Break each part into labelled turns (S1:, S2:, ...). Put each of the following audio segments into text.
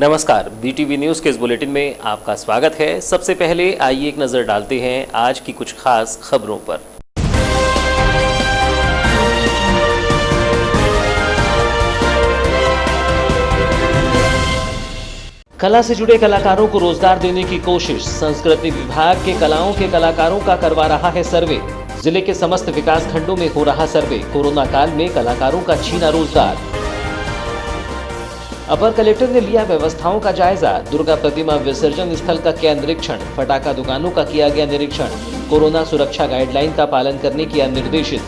S1: नमस्कार, BTV news के इस बुलेटिन में आपका स्वागत है। सबसे पहले आइए एक नज़र डालते हैं आज की कुछ खास खबरों पर। कला से जुड़े कलाकारों को रोजगार देने की कोशिश। संस्कृति विभाग के कलाओं के कलाकारों का करवा रहा है सर्वे। जिले के समस्त विकास खंडों में हो रहा सर्वे। कोरोना काल में कलाकारों का छीना रोजगार। अपर कलेक्टर ने लिया व्यवस्थाओं का जायजा। दुर्गा प्रतिमा विसर्जन स्थल का किया निरीक्षण। पटाखा दुकानों का किया गया निरीक्षण। कोरोना सुरक्षा गाइडलाइन का पालन करने किया निर्देशित।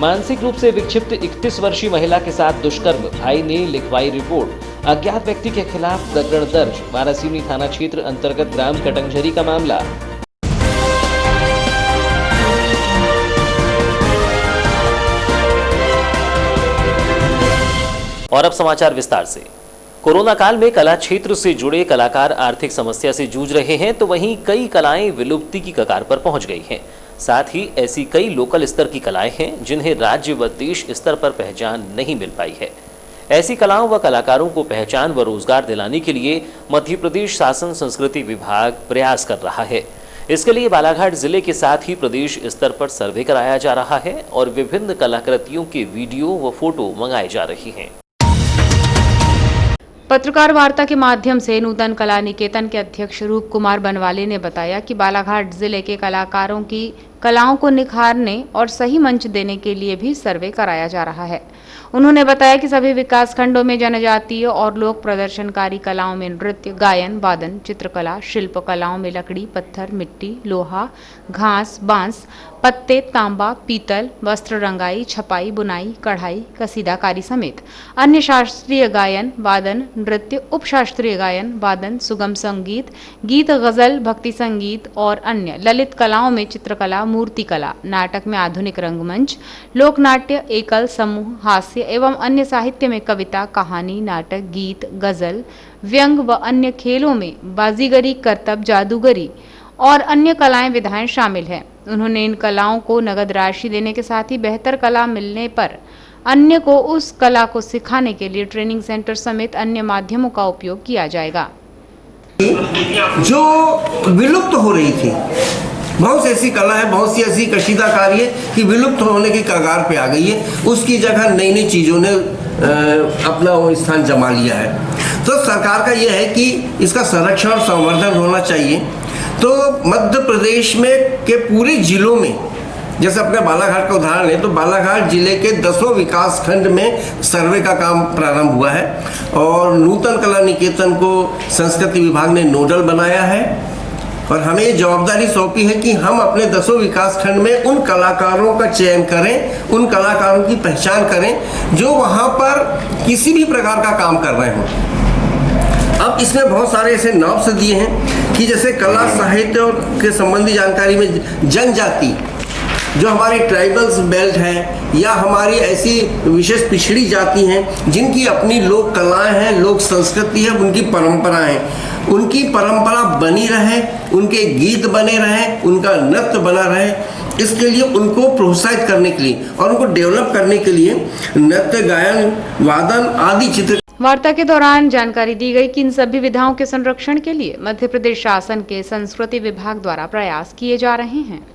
S1: मानसिक रूप से विक्षिप्त 31 वर्षीय महिला के साथ दुष्कर्म, भाई ने लिखवाई रिपोर्ट। अज्ञात व्यक्ति के खिलाफ प्रकरण दर्ज। वारासिवनी थाना क्षेत्र अंतर्गत ग्राम कटंगझरी का मामला। और अब समाचार विस्तार से। कोरोना काल में कला क्षेत्र से जुड़े कलाकार आर्थिक समस्या से जूझ रहे हैं, तो वहीं कई कलाएं विलुप्ति की कगार पर पहुंच गई हैं। साथ ही ऐसी कई लोकल स्तर की कलाएं हैं जिन्हें राज्य व देश स्तर पर पहचान नहीं मिल पाई है। ऐसी कलाओं व कलाकारों को पहचान व रोजगार दिलाने के लिए मध्य प्रदेश शासन संस्कृति विभाग प्रयास कर रहा है। इसके लिए बालाघाट जिले के साथ ही प्रदेश स्तर पर सर्वे कराया जा रहा है और विभिन्न कलाकृतियों के वीडियो व फोटो मंगाए जा रही हैं।
S2: पत्रकार वार्ता के माध्यम से नूतन कला निकेतन के अध्यक्ष रूप कुमार बनवाले ने बताया कि बालाघाट जिले के कलाकारों की कलाओं को निखारने और सही मंच देने के लिए भी सर्वे कराया जा रहा है। उन्होंने बताया कि सभी विकास खंडों में जनजातीय और लोक प्रदर्शनकारी कलाओं में नृत्य, गायन, वादन, चित्रकला, शिल्प कलाओं में लकड़ी, पत्थर, मिट्टी, लोहा, घास, बांस, पत्ते, तांबा, पीतल, वस्त्र रंगाई, छपाई, बुनाई, कढ़ाई, कसीदाकारी समेत अन्य शास्त्रीय गायन, वादन, नृत्य, उपशास्त्रीय गायन, वादन, सुगम संगीत, गीत, गजल, भक्ति संगीत और अन्य ललित कलाओं में चित्रकला, मूर्तिकला, नाटक में आधुनिक रंगमंच, लोक नाट्य, एकल, समूह, हास्य एवं अन्य साहित्य में कविता, कहानी, नाटक, गीत, गजल, व्यंग व अन्य खेलों में बाजीगरी, करतब, जादूगरी और अन्य कलाएं विधाएं शामिल हैं। उन्होंने इन कलाओं को नगद राशि देने के साथ ही बेहतर कला मिलने पर अन्य को उस कला को सिखाने के लिए ट्रेनिंग सेंटर समेत अन्य माध्यमों का उपयोग किया जाएगा।
S3: जो विलुप्त हो रही थी, बहुत सी ऐसी कला है, बहुत सी ऐसी कशीदाकारी है कि विलुप्त होने की कगार पे आ गई है। उसकी जगह नई नई चीज़ों ने अपना वो स्थान जमा लिया है। तो सरकार का यह है कि इसका संरक्षण और संवर्धन होना चाहिए। तो मध्य प्रदेश में के पूरे जिलों में, जैसे अपने बालाघाट का उदाहरण है, तो बालाघाट जिले के 10 विकास खंड में सर्वे का काम प्रारंभ हुआ है और नूतन कला निकेतन को संस्कृति विभाग ने नोडल बनाया है और हमें ये जवाबदारी सौंपी है कि हम अपने 10 विकास खंड में उन कलाकारों का चयन करें, उन कलाकारों की पहचान करें जो वहाँ पर किसी भी प्रकार का काम कर रहे हों। अब इसमें बहुत सारे ऐसे नाम दिए हैं कि जैसे कला साहित्य और के संबंधी जानकारी में जनजाति, जो हमारी ट्राइबल्स बेल्ट है या हमारी ऐसी विशेष पिछड़ी जाति हैं जिनकी अपनी लोक कलाएं हैं, लोक संस्कृति है, उनकी परंपराएं हैं, उनकी परंपरा बनी रहे, उनके गीत बने रहें, उनका नृत्य बना रहे, इसके लिए उनको प्रोत्साहित करने के लिए और उनको डेवलप करने के लिए नृत्य, गायन, वादन आदि चित्र।
S2: वार्ता के दौरान जानकारी दी गई कि इन सभी विधाओं के संरक्षण के लिए मध्य प्रदेश शासन के संस्कृति विभाग द्वारा प्रयास किए जा रहे हैं।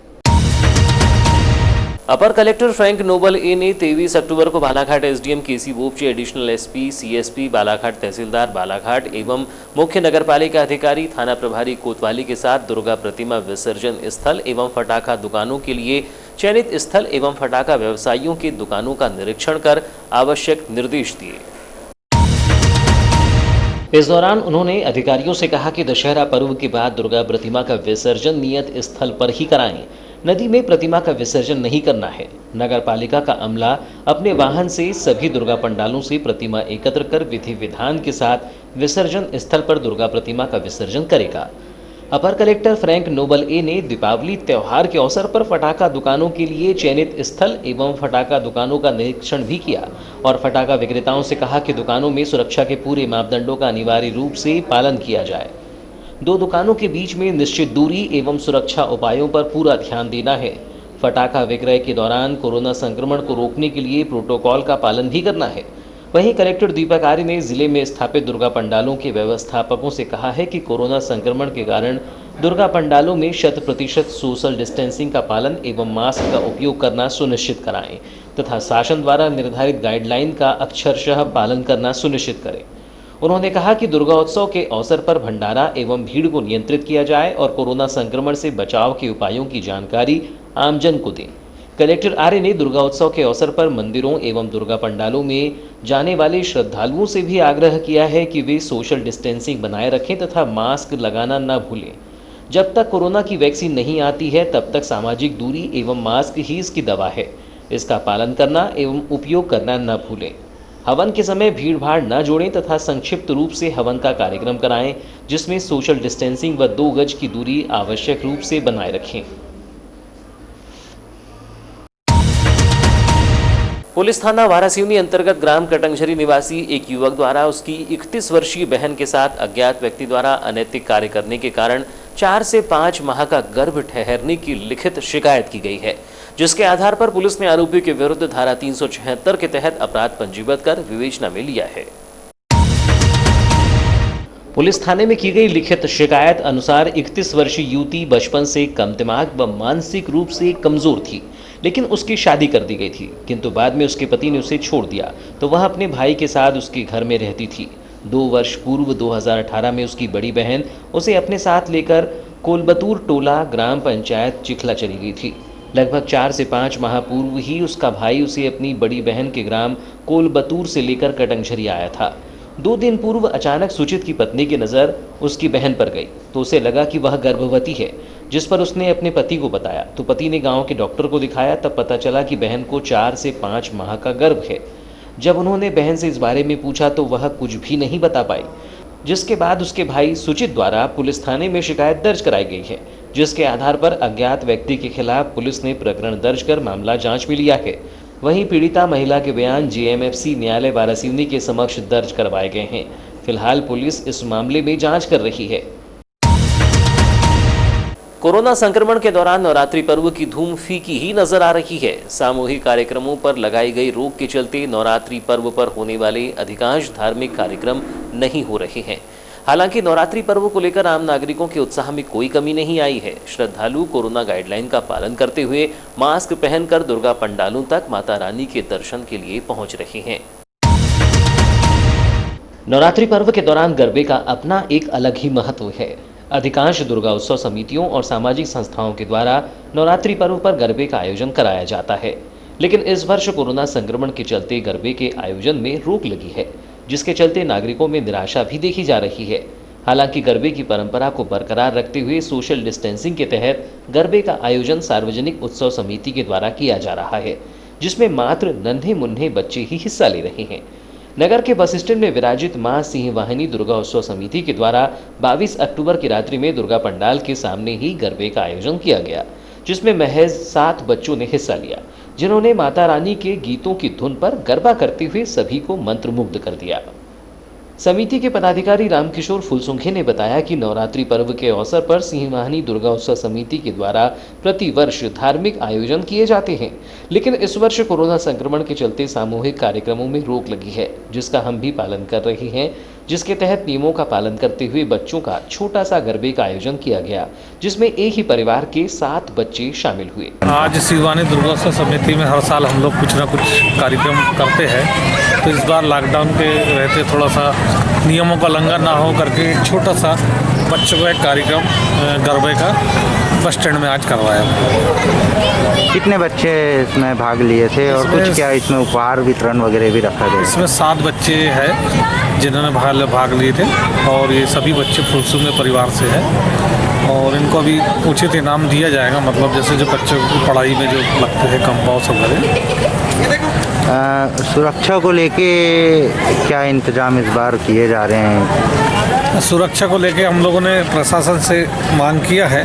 S1: Upper collector Frank Noble A ने 23 अक्टूबर को Balaghat SDM K C Bopche, additional SP, CSP Balaghat, तहसीलदार बालाघाट एवं मुख्य नगरपालिका अधिकारी थाना प्रभारी कोतवाली के साथ दुर्गा प्रतिमा विसर्जन स्थल एवं फटाखा दुकानों के लिए चयनित स्थल एवं फटाखा व्यवसायियों की दुकानों का निरीक्षण कर आवश्यक निर्देश दिए। इस दौरान उन्होंने अधिकारियों से कहा कि दशहरा पर्व के बाद दुर्गा प्रतिमा का विसर्जन नियत स्थल पर ही कराएं। नदी में प्रतिमा का विसर्जन नहीं करना है। नगर पालिका का अमला अपने वाहन से सभी दुर्गा पंडालों से प्रतिमा एकत्र कर विधि विधान के साथ विसर्जन स्थल पर दुर्गा प्रतिमा का विसर्जन करेगा। अपर कलेक्टर फ्रैंक नोबल ए ने दीपावली त्योहार के अवसर पर फटाखा दुकानों के लिए चयनित स्थल एवं फटाखा दुकानों का निरीक्षण भी किया और फटाखा विक्रेताओं से कहा कि दुकानों में सुरक्षा के पूरे मापदंडों का अनिवार्य रूप से पालन किया जाए। 2 दुकानों के बीच में निश्चित दूरी एवं सुरक्षा उपायों पर पूरा ध्यान देना है। फटाखा विक्रय के दौरान कोरोना संक्रमण को रोकने के लिए प्रोटोकॉल का पालन भी करना है। वहीं कलेक्टर दीपक आर्य ने जिले में स्थापित दुर्गा पंडालों के व्यवस्थापकों से कहा है कि कोरोना संक्रमण के कारण दुर्गा पंडालों में 100% सोशल डिस्टेंसिंग का पालन एवं मास्क का उपयोग करना सुनिश्चित कराएं तथा शासन द्वारा निर्धारित गाइडलाइन का अक्षरशः पालन करना सुनिश्चित करें। उन्होंने कहा कि दुर्गा उत्सव के अवसर पर भंडारा एवं भीड़ को नियंत्रित किया जाए और कोरोना संक्रमण से बचाव के उपायों की जानकारी आमजन को दें। कलेक्टर आर्य ने दुर्गा उत्सव के अवसर पर मंदिरों एवं दुर्गा पंडालों में जाने वाले श्रद्धालुओं से भी आग्रह किया है कि वे सोशल डिस्टेंसिंग बनाए रखें तथा मास्क लगाना न भूलें। जब तक कोरोना की वैक्सीन नहीं आती है तब तक सामाजिक दूरी एवं मास्क ही इसकी दवा है। इसका पालन करना एवं उपयोग करना न भूलें। हवन के समय भीड़ भाड़ न जोड़ें तथा संक्षिप्त रूप से हवन का कार्यक्रम कराएं, जिसमें सोशल डिस्टेंसिंग व 2 गज की दूरी आवश्यक रूप से बनाए रखें। पुलिस थाना वारासिवनी अंतर्गत ग्राम कटंगझरी निवासी एक युवक द्वारा उसकी 31 वर्षीय बहन के साथ अज्ञात व्यक्ति द्वारा अनैतिक कार्य करने के कारण 4 से 5 माह का गर्भ ठहरने की लिखित शिकायत की गई है, जिसके आधार पर पुलिस ने आरोपी के विरुद्ध धारा 376 के तहत अपराध पंजीबद्ध कर विवेचना में लिया है। पुलिस थाने में की गई लिखित शिकायत अनुसार 31 वर्षीय युवती बचपन से कम दिमाग व मानसिक रूप से कमजोर थी, लेकिन उसकी शादी कर दी गई थी, किंतु बाद में उसके पति ने उसे छोड़ दिया तो वह अपने भाई के साथ उसके घर में रहती थी। 2 वर्ष पूर्व 2018 में उसकी बड़ी बहन उसे अपने साथ लेकर कोलबतूर टोला ग्राम पंचायत चिखला चली गई थी। लगभग 4 से 5 माह पूर्व ही उसका भाई उसे अपनी बड़ी बहन के ग्राम कोलबतूर से लेकर कटंगझरी आया था। 2 दिन पूर्व अचानक सुचित की पत्नी की नज़र उसकी बहन पर गई तो उसे लगा कि वह गर्भवती है, जिस पर उसने अपने पति को बताया तो पति ने गांव के डॉक्टर को दिखाया। तब पता चला कि बहन को 4 से 5 माह का गर्भ है। जब उन्होंने बहन से इस बारे में पूछा तो वह कुछ भी नहीं बता पाई, जिसके बाद उसके भाई सुचित द्वारा पुलिस थाने में शिकायत दर्ज कराई गई है, जिसके आधार पर अज्ञात व्यक्ति के खिलाफ पुलिस ने प्रकरण दर्ज कर मामला जाँच में लिया है। वहीं पीड़िता महिला के बयान जेएमएफसी न्यायालय वारासिवनी के समक्ष दर्ज करवाए गए हैं। फिलहाल पुलिस इस मामले में जांच कर रही है। कोरोना संक्रमण के दौरान नवरात्रि पर्व की धूम फीकी ही नजर आ रही है। सामूहिक कार्यक्रमों पर लगाई गई रोक के चलते नवरात्रि पर्व पर होने वाले अधिकांश धार्मिक कार्यक्रम नहीं हो रहे हैं। हालांकि नवरात्रि पर्व को लेकर आम नागरिकों के उत्साह में कोई कमी नहीं आई है। श्रद्धालु कोरोना गाइडलाइन का पालन करते हुए मास्क पहनकर दुर्गा पंडालों तक माता रानी के दर्शन के लिए पहुंच रहे हैं। नवरात्रि पर्व के दौरान गरबे का अपना एक अलग ही महत्व है। अधिकांश दुर्गा उत्सव समितियों और सामाजिक संस्थाओं के द्वारा नवरात्रि पर्व पर गरबे का आयोजन कराया जाता है, लेकिन इस वर्ष कोरोना संक्रमण के चलते गरबे के आयोजन में रोक लगी है, जिसके चलते नागरिकों में निराशा भी देखी जा रही है। हालांकि गरबे की परंपरा को बरकरार रखते हुए सोशल डिस्टेंसिंग के तहत गरबे का आयोजन सार्वजनिक उत्सव समिति के द्वारा किया जा रहा है, जिसमें मात्र नन्हे मुन्ने बच्चे ही हिस्सा ले रहे हैं। नगर के बस स्टैंड में विराजित मां सिंहवाहिनी दुर्गा उत्सव समिति के द्वारा 22 अक्टूबर की रात्रि में दुर्गा पंडाल के सामने ही गरबे का आयोजन किया गया, जिसमें महज 7 बच्चों ने हिस्सा लिया, जिन्होंने माता रानी के गीतों की धुन पर गरबा करते हुए सभी को मंत्रमुग्ध कर दिया। समिति के पदाधिकारी रामकिशोर फुलसुंखे ने बताया कि नवरात्रि पर्व के अवसर पर सिंहवाहिनी दुर्गा उत्सव समिति के द्वारा प्रति वर्ष धार्मिक आयोजन किए जाते हैं, लेकिन इस वर्ष कोरोना संक्रमण के चलते सामूहिक कार्यक्रमों में रोक लगी है, जिसका हम भी पालन कर रहे हैं, जिसके तहत नियमों का पालन करते हुए बच्चों का छोटा सा गरबे का आयोजन किया गया, जिसमें एक ही परिवार के 7 बच्चे शामिल हुए।
S4: आज सिंहवाहिनी दुर्गा उत्सव समिति में हर साल हम लोग कुछ ना कुछ कार्यक्रम करते हैं, तो इस बार लॉकडाउन के रहते थोड़ा सा नियमों का उल्लंघन ना हो करके छोटा सा बच्चों का एक कार्यक्रम गरबे का बस स्टैंड में आज करवाया।
S5: कितने बच्चे इसमें भाग लिए थे और कुछ क्या इसमें उपहार वितरण वगैरह भी रखा गया?
S4: इसमें 7 बच्चे हैं जिन्होंने भाग लिए थे और ये सभी बच्चे फुलसुंगे परिवार से हैं और इनको अभी उचित इनाम दिया जाएगा, मतलब जैसे जो बच्चों की पढ़ाई में जो लगते हैं कंपास वगैरह।
S5: सुरक्षा को लेके क्या इंतजाम इस बार किए जा रहे हैं?
S4: सुरक्षा को लेके हम लोगों ने प्रशासन से मांग किया है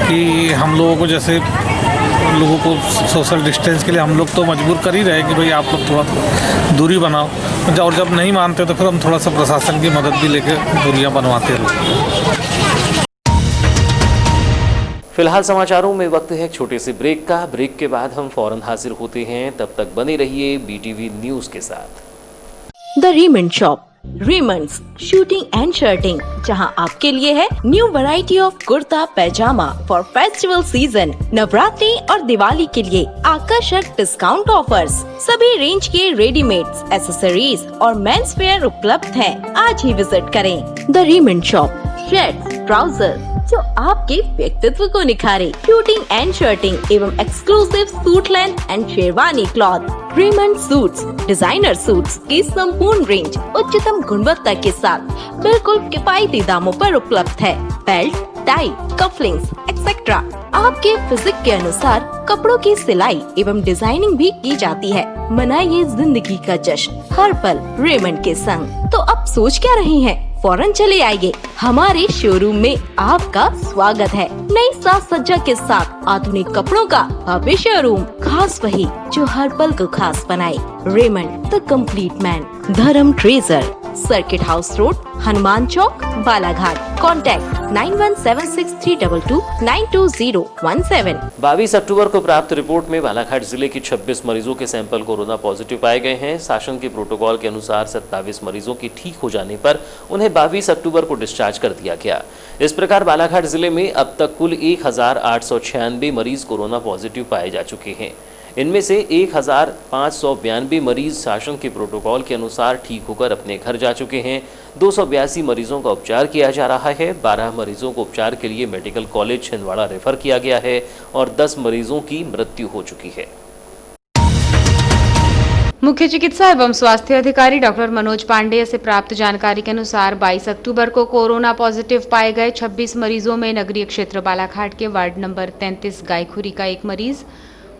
S4: कि हम लोगों को जैसे लोगों को सोशल डिस्टेंस के लिए हम लोग तो मजबूर कर ही रहे कि भाई आप लोग थोड़ा दूरी बनाओ, और जब नहीं मानते तो फिर हम थोड़ा सा प्रशासन की मदद भी लेके दूरियां बनवाते हैं।
S1: फिलहाल समाचारों में वक्त है एक छोटे से ब्रेक का। ब्रेक के बाद हम फौरन हाजिर होते हैं, तब तक बने रहिए BTV न्यूज़ के साथ।
S6: The Raymond shop, Raymond's shooting and shirting, जहां आपके लिए है new variety of kurta pyjama for festival season. Navratri और दिवाली के लिए आकर्षक डिस्काउंट ऑफर्स, सभी रेंज के रेडीमेड्स, एसेसरीज और मेंस वेयर उपलब्ध हैं। आज ही विजिट करें the Raymond shop. Shirts, trouser जो आपके व्यक्तित्व को निखारे, शूटिंग एंड शर्टिंग एवं exclusive suit length and sherwani cloth, Raymond suits, designer suits की संपूर्ण रेंज उच्चतम गुणवत्ता के साथ बिल्कुल किफायती दामों पर उपलब्ध है। बेल्ट, टाई, कफलिंग्स एक्सेट्रा आपके फिजिक के अनुसार कपड़ों की सिलाई एवं डिजाइनिंग भी की जाती है। मनाइए जिंदगी का जश्न हर पल रेमंड के संग। तो अब सोच क्या रहे हैं, फौरन चले आइए, हमारे शोरूम में आपका स्वागत है। नई साज सज्जा के साथ आधुनिक कपड़ों का भव्य शोरूम, खास वही जो हर पल को खास बनाए। Raymond the complete man, Dharam treasure, circuit house road, Hanuman Chowk, Balaghat. Contact 9176229217।
S1: 22 अक्टूबर को प्राप्त रिपोर्ट में बालाघाट जिले की 26 मरीजों के सैंपल कोरोना पॉजिटिव पाए गए हैं। शासन के प्रोटोकॉल के अनुसार 27 मरीजों के ठीक हो जाने पर उन्हें 22 अक्टूबर को डिस्चार्ज कर दिया गया। इस प्रकार बालाघाट जिले में अब तक कुल 1896 मरीज कोरोना पॉजिटिव पाए जा चुके हैं। इनमें से 1592 मरीज शासन के प्रोटोकॉल के अनुसार ठीक होकर अपने घर जा चुके हैं। 282 मरीजों का उपचार किया जा रहा है। 12 मरीजों को उपचार के लिए मेडिकल कॉलेज छिंदवाड़ा रेफर किया गया है और 10 मरीजों की मृत्यु हो चुकी है।
S2: मुख्य चिकित्सा एवं स्वास्थ्य अधिकारी डॉक्टर मनोज पांडेय से प्राप्त जानकारी के अनुसार 22 अक्टूबर को कोरोना पॉजिटिव पाए गए 26 मरीजों में नगरीय क्षेत्र बालाघाट के वार्ड नंबर 33 गायखुरी का 1 मरीज,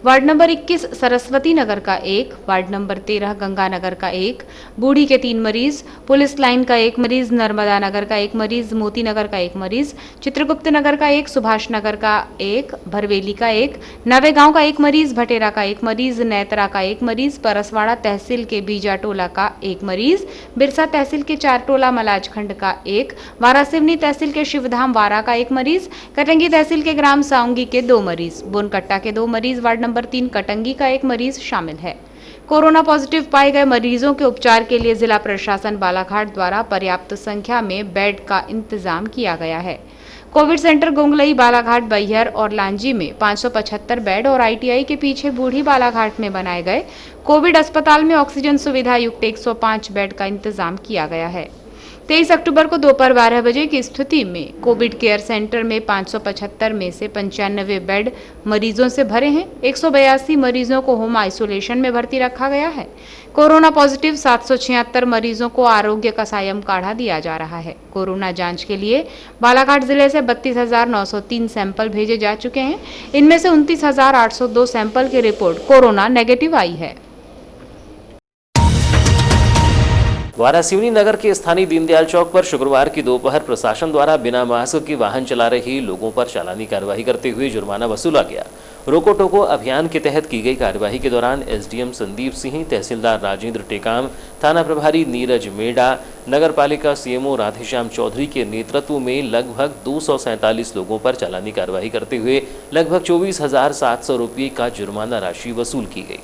S2: वार्ड नंबर 21 सरस्वती नगर का 1, वार्ड नंबर 13 गंगानगर का 1, बूढ़ी के 3 मरीज, पुलिस लाइन का 1 मरीज, नर्मदा नगर का 1 मरीज, मोती नगर का 1 मरीज, चित्रगुप्त नगर का 1, सुभाष नगर का 1, भरवेली का 1, नवेगांव का 1 मरीज, भटेरा का 1 मरीज, नेत्रा का 1 मरीज, परसवाड़ा तहसील के बीजा टोला का 1 मरीज, बिरसा तहसील के चार टोला मलाजखंड का 1, वारासिवनी तहसील के शिवधाम वारा का 1 मरीज, कटंगी तहसील के ग्राम साउंगी के 2 मरीज, बोनकट्टा के 2 मरीज, वार्ड नंबर 3 कटंगी का 1 मरीज शामिल है। कोरोना पॉजिटिव पाए गए मरीजों के उपचार के लिए जिला प्रशासन बालाघाट द्वारा पर्याप्त संख्या में बेड का इंतजाम किया गया है। कोविड सेंटर गोंगलई, बालाघाट, बैहर और लांजी में 575 बेड और ITI के पीछे बूढ़ी बालाघाट में बनाए गए कोविड अस्पताल में ऑक्सीजन सुविधा युक्त 105 बेड का इंतजाम किया गया है। 23 अक्टूबर को दोपहर 12 बजे की स्थिति में कोविड केयर सेंटर में 575 में से 95 बेड मरीजों से भरे हैं। 182 मरीजों को होम आइसोलेशन में भर्ती रखा गया है। कोरोना पॉजिटिव 776 मरीजों को आरोग्य का सायम काढ़ा दिया जा रहा है। कोरोना जांच के लिए बालाघाट जिले से 32,903 सैंपल भेजे जा चुके हैं। इनमें से 29,802 सैंपल की रिपोर्ट कोरोना नेगेटिव आई है।
S1: वारासिवनी नगर के स्थानीय दीनदयाल चौक पर शुक्रवार की दोपहर प्रशासन द्वारा बिना मास्क के वाहन चला रहे लोगों पर चालानी कार्रवाई करते हुए जुर्माना वसूला गया। रोको टोको अभियान के तहत की गई कार्रवाई के दौरान SDM संदीप सिंह, तहसीलदार राजेंद्र टेकाम, थाना प्रभारी नीरज मेड़ा, नगर पालिका CMO राधेश्याम चौधरी के नेतृत्व में लगभग 247 लोगों पर चालानी कार्रवाई करते हुए लगभग 24,700 रुपये का जुर्माना राशि वसूल की गई।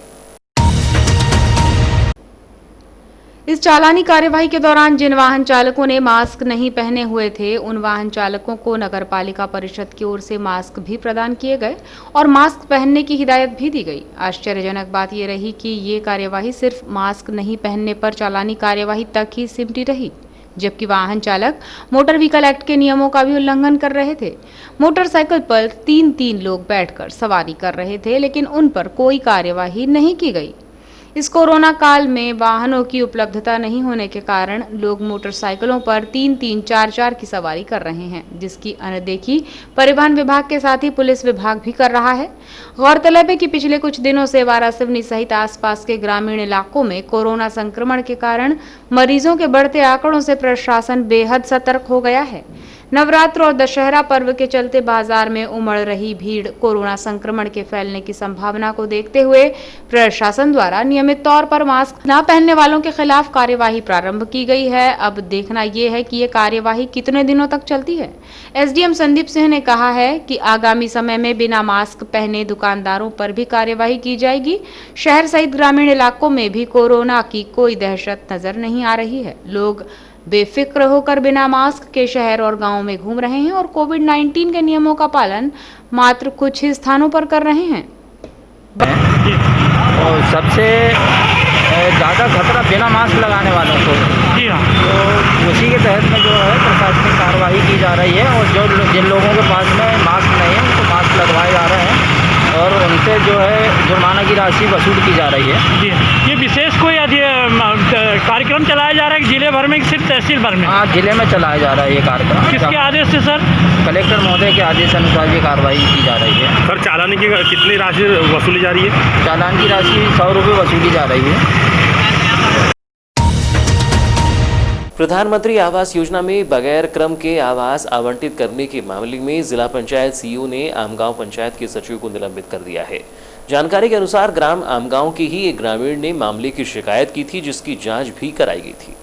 S2: इस चालानी कार्यवाही के दौरान जिन वाहन चालकों ने मास्क नहीं पहने हुए थे उन वाहन चालकों को नगर पालिका परिषद की ओर से मास्क भी प्रदान किए गए और मास्क पहनने की हिदायत भी दी गई। आश्चर्यजनक बात यह रही कि ये कार्यवाही सिर्फ मास्क नहीं पहनने पर चालानी कार्यवाही तक ही सिमटी रही, जबकि वाहन चालक मोटर व्हीकल एक्ट के नियमों का भी उल्लंघन कर रहे थे। मोटरसाइकिल पर 3-3 लोग बैठकर सवारी कर रहे थे, लेकिन उन पर कोई कार्यवाही नहीं की गई। इस कोरोना काल में वाहनों की उपलब्धता नहीं होने के कारण लोग मोटरसाइकिलों पर 3-3, 4-4 की सवारी कर रहे हैं, जिसकी अनदेखी परिवहन विभाग के साथ ही पुलिस विभाग भी कर रहा है। गौरतलब है कि पिछले कुछ दिनों से वारासिवनी सहित आसपास के ग्रामीण इलाकों में कोरोना संक्रमण के कारण मरीजों के बढ़ते आंकड़ों से प्रशासन बेहद सतर्क हो गया है। नवरात्र और दशहरा पर्व के चलते बाजार में उमड़ रही भीड़, कोरोना संक्रमण के फैलने की संभावना को देखते हुए प्रशासन द्वारा नियमित तौर पर मास्क न पहनने वालों के खिलाफ कार्यवाही प्रारंभ की गई है। अब देखना यह है कि ये कार्यवाही कितने दिनों तक चलती है। एसडीएम संदीप सिंह ने कहा है कि आगामी समय में बिना मास्क पहने दुकानदारों पर भी कार्यवाही की जाएगी। शहर सहित ग्रामीण इलाकों में भी कोरोना की कोई दहशत नजर नहीं आ रही है। लोग बेफिक्र होकर बिना मास्क के शहर और गांव में घूम रहे हैं और कोविड-19 के नियमों का पालन मात्र कुछ ही स्थानों पर कर रहे हैं।
S7: और सबसे ज़्यादा खतरा बिना मास्क लगाने वालों को, जी हाँ, तो उसी के तहत में जो है प्रशासनिक कार्रवाई की जा रही है और जिन लोगों के पास में मास्क नहीं है उनको मास्क लगवाए जा रहे हैं और उनसे जो है जुर्माना की राशि वसूल की जा रही है।
S8: जी, ये विशेष कोई कार्यक्रम चलाया जा रहा है जिले भर में कि सिर्फ तहसील भर में?
S7: हाँ, जिले में चलाया जा रहा है ये कार्यक्रम।
S8: किसके आदेश से सर?
S7: कलेक्टर महोदय के आदेश अनुसार ये कार्रवाई की जा रही है।
S8: सर, चालान की कितनी राशि वसूली जा रही है?
S7: चालान की राशि 100 रुपये वसूली जा रही है।
S1: प्रधानमंत्री आवास योजना में बगैर क्रम के आवास आवंटित करने के मामले में जिला पंचायत सीईओ ने आमगांव पंचायत के सचिव को निलंबित कर दिया है। जानकारी के अनुसार ग्राम आमगांव के ही एक ग्रामीण ने मामले की शिकायत की थी, जिसकी जांच भी कराई गई थी।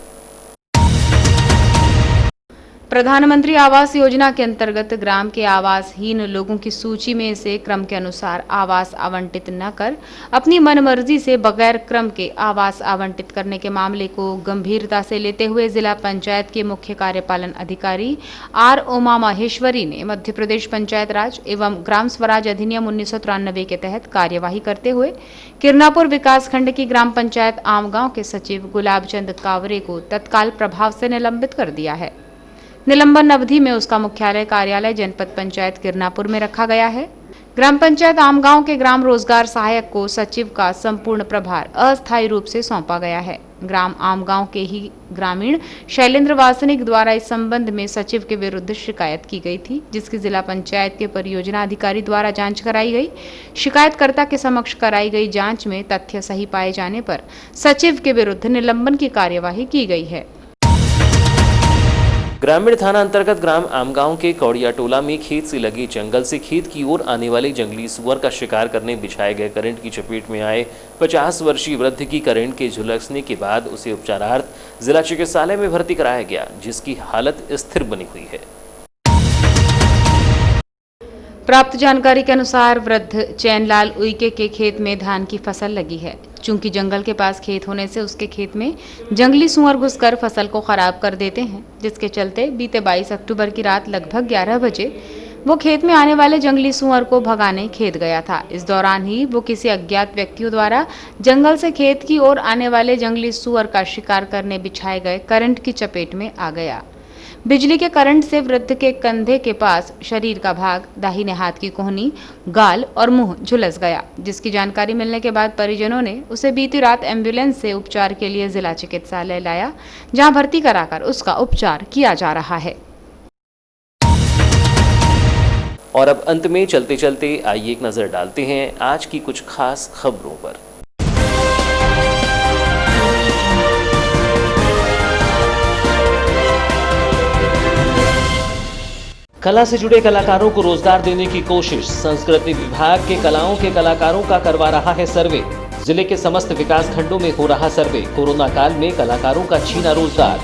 S2: प्रधानमंत्री आवास योजना के अंतर्गत ग्राम के आवासहीन लोगों की सूची में से क्रम के अनुसार आवास आवंटित न कर अपनी मनमर्जी से बगैर क्रम के आवास आवंटित करने के मामले को गंभीरता से लेते हुए जिला पंचायत के मुख्य कार्यपालन अधिकारी आर उमा माहेश्वरी ने मध्य प्रदेश पंचायत राज एवं ग्राम स्वराज अधिनियम 1993 के तहत कार्यवाही करते हुए किरनापुर विकासखंड की ग्राम पंचायत आमगांव के सचिव गुलाब चंद कावरे को तत्काल प्रभाव से निलंबित कर दिया है। निलंबन अवधि में उसका मुख्यालय कार्यालय जनपद पंचायत किरनापुर में रखा गया है। ग्राम पंचायत आमगांव के ग्राम रोजगार सहायक को सचिव का संपूर्ण प्रभार अस्थायी रूप से सौंपा गया है। ग्राम आमगांव के ही ग्रामीण शैलेंद्र वासनिक द्वारा इस संबंध में सचिव के विरुद्ध शिकायत की गई थी, जिसकी जिला पंचायत के परियोजना अधिकारी द्वारा जांच कराई गई। शिकायतकर्ता के समक्ष कराई गई जांच में तथ्य सही पाए जाने पर सचिव के विरुद्ध निलंबन की कार्यवाही की गई है।
S1: ग्रामीण थाना अंतर्गत ग्राम आमगांव के कौड़िया टोला में खेत से लगे जंगल से खेत की ओर आने वाले जंगली सुअर का शिकार करने बिछाए गए करंट की चपेट में आए 50 वर्षीय वृद्ध की करंट के झुलसने के बाद उसे उपचारार्थ जिला चिकित्सालय में भर्ती कराया गया, जिसकी हालत स्थिर बनी हुई है।
S2: प्राप्त जानकारी के अनुसार वृद्ध चैनलाल उइके के खेत में धान की फसल लगी है। चूंकि जंगल के पास खेत होने से उसके खेत में जंगली सुअर घुसकर फसल को खराब कर देते हैं, जिसके चलते बीते 22 अक्टूबर की रात लगभग 11 बजे वो खेत में आने वाले जंगली सुअर को भगाने खेत गया था। इस दौरान ही वो किसी अज्ञात व्यक्तियों द्वारा जंगल से खेत की ओर आने वाले जंगली सुअर का शिकार करने बिछाए गए करंट की चपेट में आ गया। बिजली के करंट से वृद्ध के कंधे के पास शरीर का भाग, दाहिने हाथ की कोहनी, गाल और मुंह झुलस गया, जिसकी जानकारी मिलने के बाद परिजनों ने उसे बीती रात एम्बुलेंस से उपचार के लिए जिला चिकित्सालय लाया, जहां भर्ती कराकर उसका उपचार किया जा रहा है।
S1: और अब अंत में चलते चलते आइए एक नजर डालते हैं आज की कुछ खास खबरों पर। कला से जुड़े कलाकारों को रोजगार देने की कोशिश। संस्कृति विभाग के कलाओं के कलाकारों का करवा रहा है सर्वे। जिले के समस्त विकास खंडों में हो रहा सर्वे। कोरोना काल में कलाकारों का छीना रोजगार।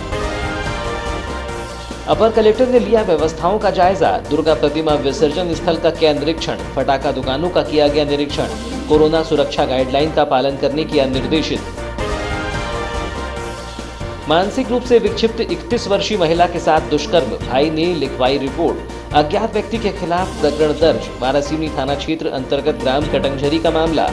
S1: अपर कलेक्टर ने लिया व्यवस्थाओं का जायजा। दुर्गा प्रतिमा विसर्जन स्थल का किया निरीक्षण। फटाखा दुकानों का किया गया निरीक्षण। कोरोना सुरक्षा गाइडलाइन का पालन करने किया निर्देशित। मानसिक रूप से विक्षिप्त 31 वर्षीय महिला के साथ दुष्कर्म, भाई ने लिखवाई रिपोर्ट। अज्ञात व्यक्ति के खिलाफ प्रकरण दर्ज। वारासिवनी थाना क्षेत्र अंतर्गत ग्राम कटंगझरी का मामला।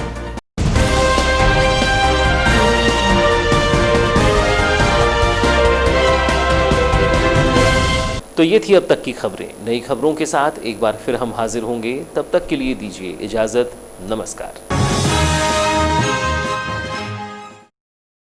S1: तो ये थी अब तक की खबरें। नई खबरों के साथ एक बार फिर हम हाजिर होंगे। तब तक के लिए दीजिए इजाजत। नमस्कार।